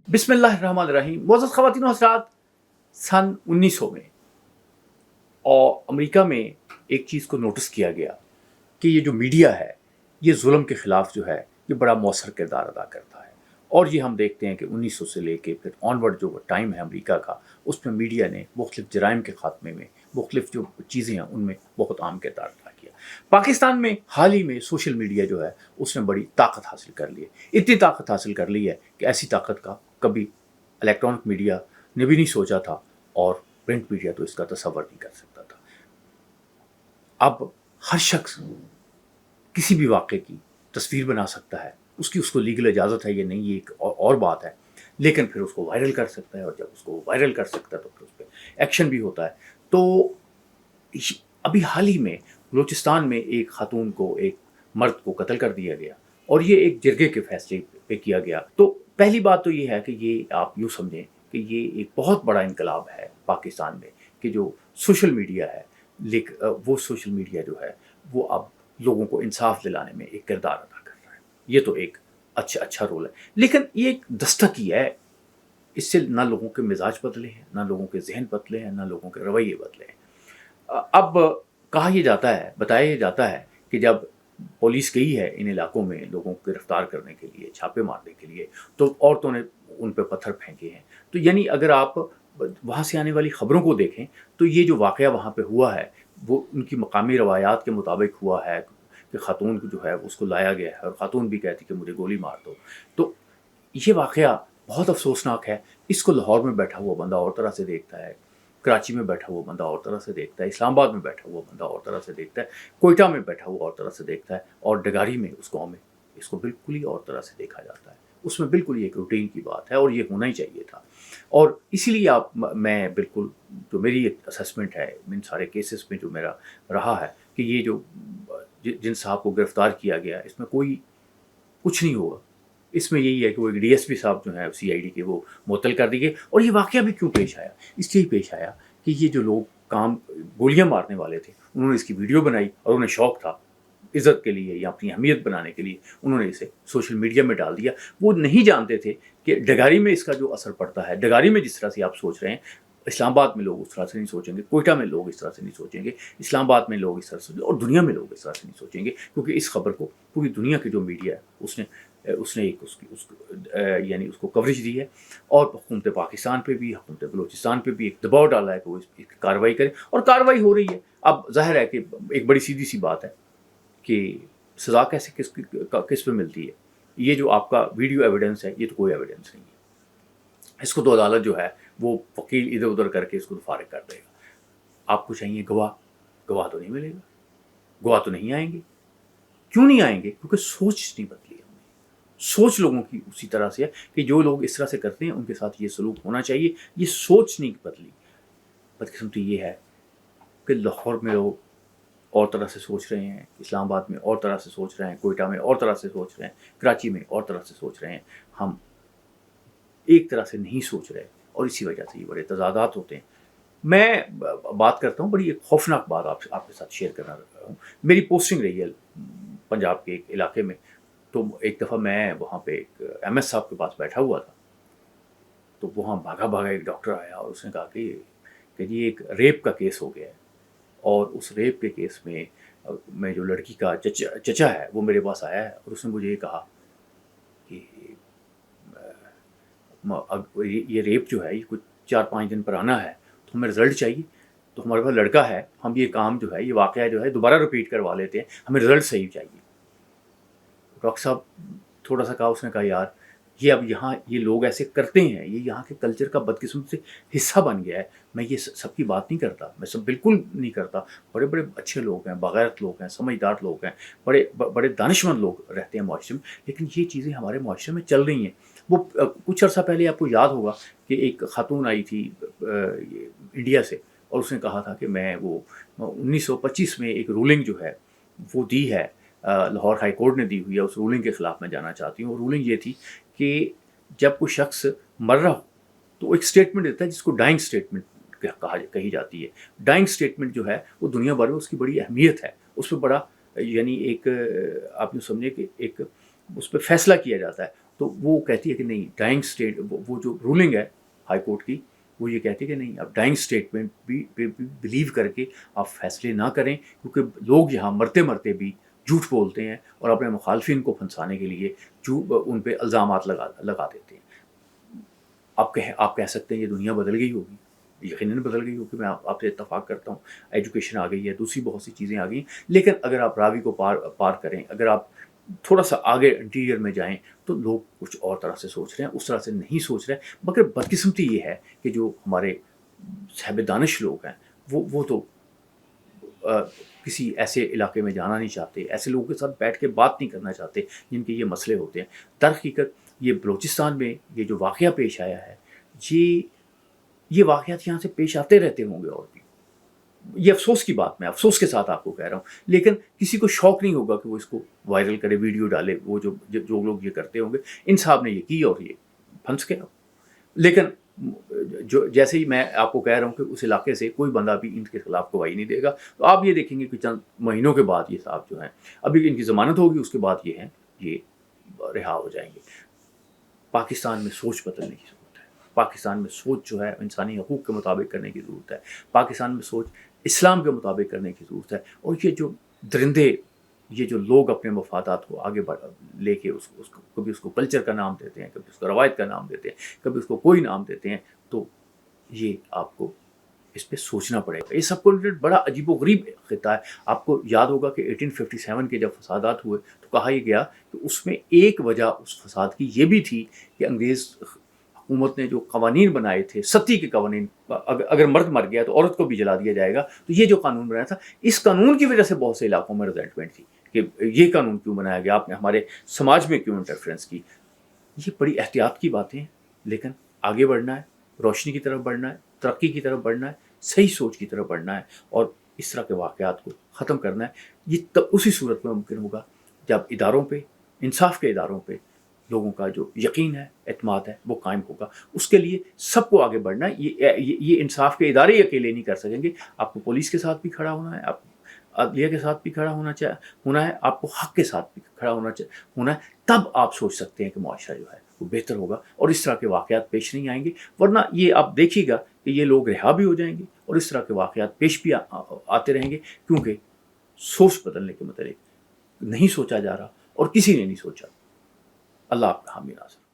बिस्मिल्लाहिर्रहमानिर्रहीम। मुअज़्ज़ज़ ख़वातीन व हज़रात, सन 1900 में और अमेरिका में एक चीज़ को नोटिस किया गया कि ये जो मीडिया है ये जुल्म के ख़िलाफ़ जो है ये बड़ा मौसर किरदार अदा करता है। और ये हम देखते हैं कि 1900 से लेके फिर ऑनवर्ड जो टाइम है अमेरिका का, उसमें मीडिया ने मुख्तलिफ़ जराइम के ख़ात्मे में, मुख्तलिफ़ जो चीज़ें हैं उनमें बहुत अहम किरदार अदा किया। पाकिस्तान में हाल ही में सोशल मीडिया जो है उसने बड़ी ताकत हासिल कर ली है। इतनी ताकत हासिल कर ली है कि ऐसी ताकत का कभी इलेक्ट्रॉनिक मीडिया ने भी नहीं सोचा था और प्रिंट मीडिया तो इसका तसव्वुर नहीं कर सकता था। अब हर शख्स किसी भी वाक़े की तस्वीर बना सकता है, उसको लीगल इजाज़त है या नहीं ये एक और बात है, लेकिन फिर उसको वायरल कर सकता है और जब उसको वायरल कर सकता है तो फिर उस पर एक्शन भी होता है। तो अभी हाल ही में बलूचिस्तान में एक खातून को, एक मर्द को कत्ल कर दिया गया और ये एक जिरगे के फैसले पे किया गया। तो पहली बात तो ये है कि ये आप यूँ समझें कि ये एक बहुत बड़ा इनकलाब है पाकिस्तान में कि जो सोशल मीडिया है, वो सोशल मीडिया जो है वो अब लोगों को इंसाफ दिलाने में एक किरदार अदा कर रहा है। ये तो एक अच्छा रोल है, लेकिन ये एक दस्तक ही है। इससे ना लोगों के मिजाज बदले हैं, ना लोगों के जहन बदले हैं, ना लोगों के रवैये बदले हैं। अब बताया ये जाता है कि जब पुलिस गई है इन इलाकों में लोगों को गिरफ्तार करने के लिए, छापे मारने के लिए, तो औरतों ने उन पर पत्थर फेंके हैं। तो यानी अगर आप वहाँ से आने वाली ख़बरों को देखें तो ये जो वाक़या वहाँ पे हुआ है वो उनकी मकामी रवायात के मुताबिक हुआ है कि ख़ातून को जो है उसको लाया गया है और ख़ातून भी कहती कि मुझे गोली मार दो। तो ये वाक़या बहुत अफसोसनाक है। इसको लाहौर में बैठा हुआ बंदा और तरह से देखता है, कराची में बैठा हुआ बंदा और तरह से देखता है, इस्लामाबाद में बैठा हुआ बंदा और तरह से देखता है, कोयटा में बैठा हुआ और तरह से देखता है, और डगारी में उस गाँव में इसको बिल्कुल ही और तरह से देखा जाता है। उसमें बिल्कुल ही एक रूटीन की बात है और ये होना ही चाहिए था। और इसीलिए मैं बिल्कुल, जो मेरी एक असेसमेंट है इन सारे केसेस में जो मेरा रहा है कि ये जो जिन साहब को गिरफ़्तार किया गया इसमें कोई कुछ नहीं होगा। इसमें यही है कि वो एक डीएसपी साहब जो हैं सीआईडी के वो मुअत्तल कर दिए। और ये वाक़या भी क्यों पेश आया? इसलिए पेश आया कि ये जो लोग गोलियाँ मारने वाले थे उन्होंने इसकी वीडियो बनाई और उन्हें शौक़ था इज़्ज़त के लिए या अपनी अहमियत बनाने के लिए, उन्होंने इसे सोशल मीडिया में डाल दिया। वो नहीं जानते थे कि डगारी में इसका जो असर पड़ता है, डगारी में जिस तरह से आप सोच रहे हैं, इस्लामाबाद में लोग उस तरह से नहीं सोचेंगे, कोयटा में लोग इस तरह से नहीं सोचेंगे, इस्लामाबाद में लोग इस तरह से, और दुनिया में लोग इस तरह से नहीं सोचेंगे, क्योंकि इस खबर को पूरी दुनिया की जो मीडिया है उसने एक यानी उसको कवरेज दी है। और हुकूमत पाकिस्तान पे भी, हुकूमत बलूचिस्तान पे भी एक दबाव डाला है कि वो इस कार्रवाई करें, और कार्रवाई हो रही है। अब ज़ाहिर है कि एक बड़ी सीधी सी बात है कि सज़ा कैसे किस पे मिलती है। ये जो आपका वीडियो एविडेंस है ये तो कोई एविडेंस नहीं है। इसको तो अदालत जो है वो वकील इधर उधर करके इसको तो फारिग कर देगा। आपको चाहिए गवाह तो नहीं मिलेगा, गवाह तो नहीं आएंगे। क्यों नहीं आएंगे? क्योंकि सोच नहीं बदली है। सोच लोगों की उसी तरह से है कि जो लोग इस तरह से करते हैं उनके साथ ये सलूक होना चाहिए। ये सोच नहीं बदली। बदकिस्मती ये है कि लाहौर में लोग और तरह से सोच रहे हैं, इस्लामाबाद में और तरह से सोच रहे हैं, कोयटा में और तरह से सोच रहे हैं, कराची में और तरह से सोच रहे हैं। हम एक तरह से नहीं सोच रहे और इसी वजह से ये बड़े तज़ादात होते हैं। मैं बात करता हूँ, बड़ी एक खौफनाक बात आपके साथ शेयर करना रहा हूँ। मेरी पोस्टिंग रही है पंजाब के एक इलाके में। तो एक दफ़ा मैं वहाँ पे एक एमएस साहब के पास बैठा हुआ था, तो वहाँ भागा एक डॉक्टर आया और उसने कहा कि जी एक रेप का केस हो गया है, और उस रेप के केस में जो लड़की का चचा है वो मेरे पास आया है और उसने मुझे ये कहा कि ये रेप जो है ये कुछ 4-5 दिन पुराना है, तो हमें रिज़ल्ट चाहिए। तो हमारे पास लड़का है, हम ये काम जो है, ये वाक़या जो है दोबारा रिपीट करवा लेते हैं, हमें रिज़ल्ट सही चाहिए। डॉक्टर साहब थोड़ा सा कहा, उसने कहा यार ये अब यहाँ ये लोग ऐसे करते हैं, ये यहाँ के कल्चर का बदकिस्मती से हिस्सा बन गया है। मैं ये सबकी बात नहीं करता, मैं सब बिल्कुल नहीं करता। बड़े बड़े अच्छे लोग हैं, बाग़ैरत लोग हैं, समझदार लोग हैं, बड़े दानिशमंद लोग रहते हैं माशरे में, लेकिन ये चीज़ें हमारे माशरे में चल रही हैं। वो कुछ अर्सा पहले आपको याद होगा कि एक खातून आई थी इंडिया से और उसने कहा था कि मैं वो 1925 में एक रूलिंग जो है वो दी है, लाहौर हाई कोर्ट ने दी हुई है, उस रूलिंग के ख़िलाफ़ मैं जाना चाहती हूँ। रूलिंग ये थी कि जब कोई शख्स मर रहा हो तो एक स्टेटमेंट देता है जिसको डाइंग स्टेटमेंट कही जाती है। डाइंग स्टेटमेंट जो है वो दुनिया भर में उसकी बड़ी अहमियत है, उस पर बड़ा यानी एक आप यूँ समझिए कि एक उस पर फैसला किया जाता है। تو وہ کہتی ہے کہ نہیں ڈائنگ اسٹیٹ، وہ جو رولنگ ہے ہائی کورٹ کی وہ یہ کہتی ہے کہ نہیں آپ ڈائنگ اسٹیٹمنٹ بھی بلیو کر کے آپ فیصلے نہ کریں، کیونکہ لوگ یہاں مرتے مرتے بھی جھوٹ بولتے ہیں اور اپنے مخالفین کو پھنسانے کے لیے ان پہ الزامات لگا دیتے ہیں۔ آپ کہہ سکتے ہیں یہ دنیا بدل گئی ہوگی، یقیناً بدل گئی ہوگی، میں آپ سے اتفاق کرتا ہوں، ایجوکیشن آ گئی ہے، دوسری بہت سی چیزیں آ گئی ہیں، لیکن اگر آپ راوی کو پار کریں، اگر آپ تھوڑا سا آگے انٹیریئر میں جائیں تو لوگ کچھ اور طرح سے سوچ رہے ہیں، اس طرح سے نہیں سوچ رہے ہیں۔ مگر بدقسمتی یہ ہے کہ جو ہمارے صاحب دانش لوگ ہیں وہ تو کسی ایسے علاقے میں جانا نہیں چاہتے، ایسے لوگوں کے ساتھ بیٹھ کے بات نہیں کرنا چاہتے جن کے یہ مسئلے ہوتے ہیں۔ در حقیقت یہ بلوچستان میں یہ جو واقعہ پیش آیا ہے، یہ واقعات یہاں سے پیش آتے رہتے ہوں گے اور بھی۔ یہ افسوس کی بات، میں افسوس کے ساتھ آپ کو کہہ رہا ہوں، لیکن کسی کو شوق نہیں ہوگا کہ وہ اس کو وائرل کرے، ویڈیو ڈالے۔ وہ جو لوگ یہ کرتے ہوں گے، ان صاحب نے یہ کی اور یہ پھنس گیا۔ لیکن جیسے ہی میں آپ کو کہہ رہا ہوں کہ اس علاقے سے کوئی بندہ بھی ان کے خلاف گواہی نہیں دے گا، تو آپ یہ دیکھیں گے کہ چند مہینوں کے بعد یہ صاحب جو ہیں، ابھی ان کی ضمانت ہوگی، اس کے بعد یہ رہا ہو جائیں گے۔ پاکستان میں سوچ بدلنے کی ضرورت ہے، پاکستان میں سوچ جو ہے انسانی حقوق کے مطابق کرنے کی ضرورت ہے، پاکستان میں سوچ اسلام کے مطابق کرنے کی ضرورت ہے۔ اور یہ جو درندے، یہ جو لوگ اپنے مفادات کو آگے لے کے کبھی اس کو کلچر کا نام دیتے ہیں، کبھی اس کو روایت کا نام دیتے ہیں، کبھی اس کو کوئی نام دیتے ہیں، تو یہ آپ کو اس پہ سوچنا پڑے گا۔ یہ سب کو بڑا عجیب و غریب خطہ ہے۔ آپ کو یاد ہوگا کہ 1857 کے جب فسادات ہوئے تو کہا یہ گیا کہ اس میں ایک وجہ اس فساد کی یہ بھی تھی کہ انگریز حکومت نے جو قوانین بنائے تھے، ستی کے قوانین، اگر مرد مر گیا تو عورت کو بھی جلا دیا جائے گا، تو یہ جو قانون بنایا تھا، اس قانون کی وجہ سے بہت سے علاقوں میں ریزنٹمنٹ تھی کہ یہ قانون کیوں بنایا گیا، آپ نے ہمارے سماج میں کیوں انٹرفیرنس کی۔ یہ بڑی احتیاط کی باتیں ہیں، لیکن آگے بڑھنا ہے، روشنی کی طرف بڑھنا ہے، ترقی کی طرف بڑھنا ہے، صحیح سوچ کی طرف بڑھنا ہے، اور اس طرح کے واقعات کو ختم کرنا ہے۔ یہ تب اسی صورت میں ممکن ہوگا جب اداروں پہ، انصاف کے اداروں پہ لوگوں کا جو یقین ہے، اعتماد ہے، وہ قائم ہوگا۔ اس کے لیے سب کو آگے بڑھنا ہے۔ یہ انصاف کے ادارے ہی اکیلے نہیں کر سکیں گے، آپ کو پولیس کے ساتھ بھی کھڑا ہونا ہے، آپ کو عدلیہ کے ساتھ بھی کھڑا ہونا ہے، آپ کو حق کے ساتھ بھی کھڑا ہونا ہے۔ تب آپ سوچ سکتے ہیں کہ معاشرہ جو ہے وہ بہتر ہوگا اور اس طرح کے واقعات پیش نہیں آئیں گے۔ ورنہ یہ آپ دیکھیے گا کہ یہ لوگ رہا بھی ہو جائیں گے اور اس طرح کے واقعات پیش بھی آتے رہیں گے، کیونکہ سوچ بدلنے کے متعلق نہیں سوچا جا رہا اور کسی نے نہیں سوچا۔ اللہ آپ کا حامی ناصر۔